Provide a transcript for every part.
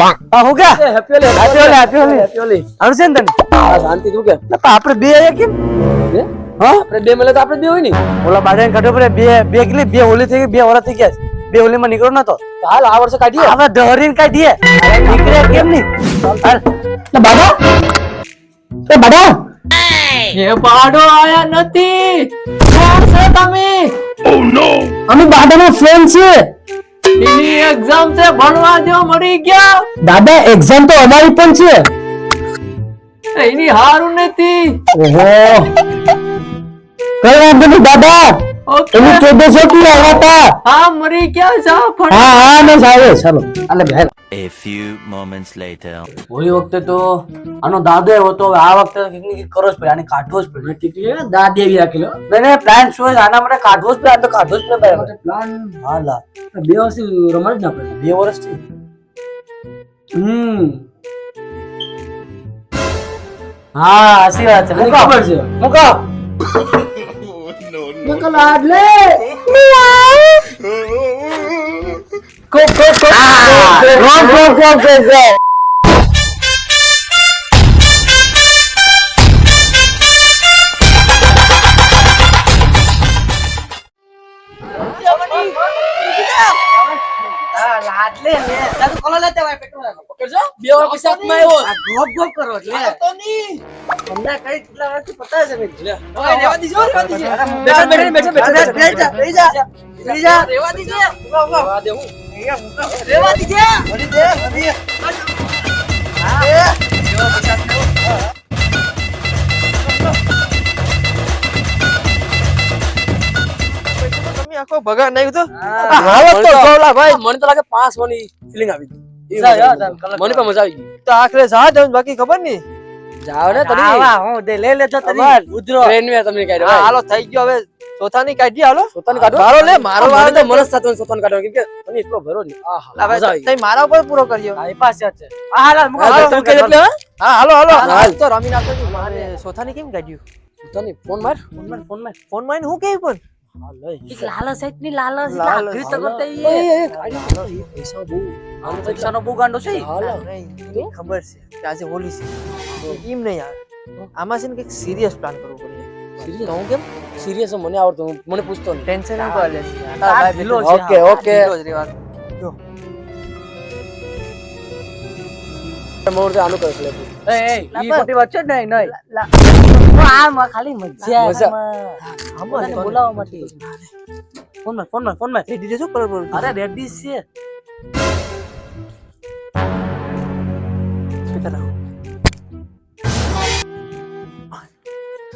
હું કે હેપી હોલી અનુસેન તને શાંતિ તું કે આપણે બે આયા કેમ હા આપણે બે મળે તો આપણે બે હોય ને ઓલા બાડાને કાઢ્યો પડે બે કેટલી બે હોલી થઈ ગઈ 2 વર્ષ થઈ ગયા બે હોલીમાં નીકળો નતો હાલ આ વર્ષે કાઢીએ હવે દહરીને કાઢીએ નીકળે કેમ નહીં હાલ બાબા એ બાડો આયા નથી કોણ છે તમે અમે બાડાના ફ્રેન્ડ છે એની એક્ઝામ છે ભણવા જો મરી ગયા દાદા એક્ઝામ તો અમારી પણ છે એની હારું નથી ઓહો કઈ વાંધો નહીં દાદા ઓકે એની 1400 કી હતા હા મરી ગયા છે હા ને સાવે ચાલો આલે બેહ A few moments later. Holi વખતે તો આનો દાદો એવો હતો હવે આ વખતે કંઈક કરો જ પડે આને કાઢવો જ પડે દાદી એવી રાખેલો નહીં પ્લાન શું હોય આના માટે કાઢવો જ પડે આ તો કાઢવો જ પડે પ્લાન હા લા 2 વર્ષથી રમાડ જ ના પડે 2 વર્ષથી હા આસી વાત છે મુકો ખબર છે મુકો લાડલે Go. લાડલે લે તારું કોલો લેતે ભાઈ પેટ્રોલ પકડજો 2 વાર પૈસા આપમાં આવ્યો ગોપ કરો લે તો ની તમને કઈ કેટલા વર્ષથી પતા છે લે ઓય રેવા દીજો બેઠા રેવા દીજો રેવા દે હું રેવા દીજે વળી દે હા જેવો પૈસા તમે આખો ભગા નહીં તો હાલત તો જોલા ભાઈ મને તો લાગે 5 હોની ફીલિંગ આવી ગઈ મને પણ મજા આવી ગઈ તો આખરે જા દઉં બાકી ખબર નહીં જાવ ને તરી આવા હું દે લે તો તરી ઉધરો ટ્રેન મે તમને કાઢ્યો હા હાલો થઈ ગયો હવે ચોથાની કાઢી હાલો સોતાને કાઢો મારો લે મારો મારો વાળો તો મનસ થતો સોતાને કાઢો કેમ કે મને એટલો ભરો નહીં આહા હવે મજા આવી તઈ મારા ઉપર પૂરો કર્યો આ પાસે છે આ હાલ મુકો ગઈ તું કે એટલે હા હાલો હાલો હાલ. તો રમી નાખો તું મારે ચોથાની કેમ કાઢ્યું સોતાની ફોન માર ફોન માં હું કેવું પણ હા લઈ લાલો સાઈડ ની લાલો લાલો. આખરી તો કરતે પૈસા બહુ આનો પૈસાનો બહુ ગાંડો છે હાલો નહીં ખબર છે કે આજે હોલી છે એમ નહીં યાર આમાં છે ને કંઈક સિરિયસ પ્લાન કરવો પડે તો હું કેમ સિરિયસ મને આવડતું મને પૂછતો નહીં ટેન્શન ન કરે ઢીલો છે. ઓકે ઓકે મોર આનું કરે લે એ ઈ ખોટી વાત છે નહીં નહીં આ ખાલી મજા મજા. આમાં બોલાવવા માટે ફોન માં રેડી દેજો બરાબર અરે રેડી છે સ્પીકર લાવો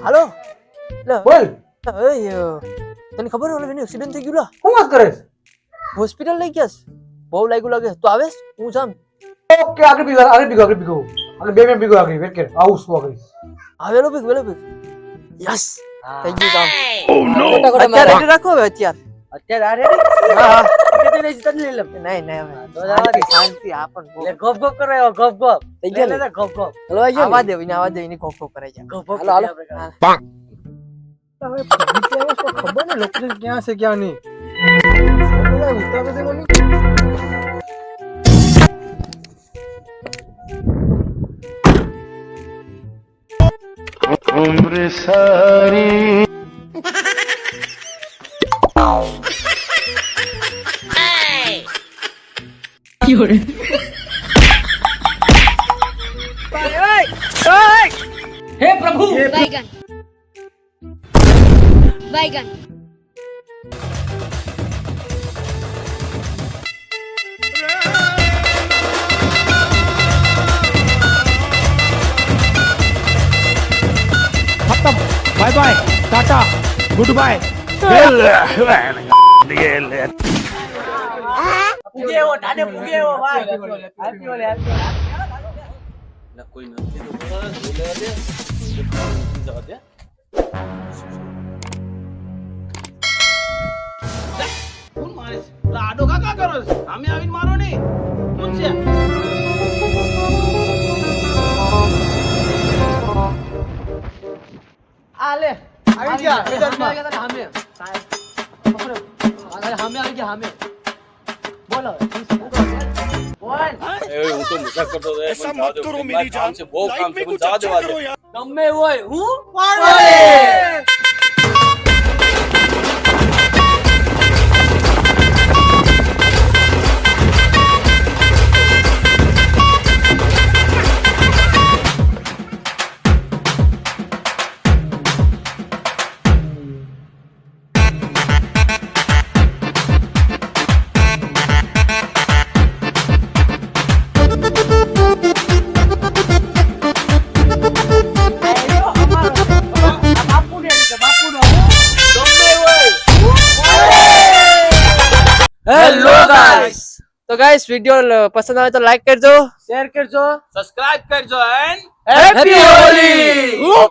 હાલો લે બોલ ઓય તને ખબર ઓલે એનું એક્સિડન્ટ થઈ ગયું લા શું વાત કરે હોસ્પિટલ લઈ ગયા બહુ લાગ્યું લાગે તું આવેસ હું જામ ઓકે આગળ બીગો આગળ બે બીગો આગળ વેટ કર આવું શું આગળ આવેલો ભીગ યસ થઈ ગયું કામ ખોટા ખોટા અત્યારે રેડી રાખો હવે અત્યારે અત્યારે આ રેડી હા હા કેટલી લઈ તને લઈ લે નહીં હવે તો જવા દે. શાંતિ આપણ લે ગપ કરે ગપ થઈ ગયા ને? લે ગપ હલો આવી ગયો આવા દે એની કોકો કરાઈ જાય ગપ હાલો, હાલો. ખબર ને લોકો ક્યાં છે ક્યાં નહીં बैगन बैगन bye bye tata good bye પુગે એવો ડાડે પુગે એવો ભાઈ હેપી ઓલે કોઈ નથી તો બોલે દે જવા દે કોણ મારે છે આડો કાકા કરો છે સામે આવીને મારો નહીં કોણ છે આ લે આવી ગયા સામે સામે આવી ગયા સામે બોલો હું તો મજાક કરતો હતો ऐसा मत करो मेरी जान से बहुत काम से मुझे जा देवा दे ગમે હોય હું હેલો ગાઈસ તો ગાઈસ વિડિયો પસંદ આવે તો લાઈક કરજો શેર કરજો सब्सक्राइब कर जो एंड હેપી હોલી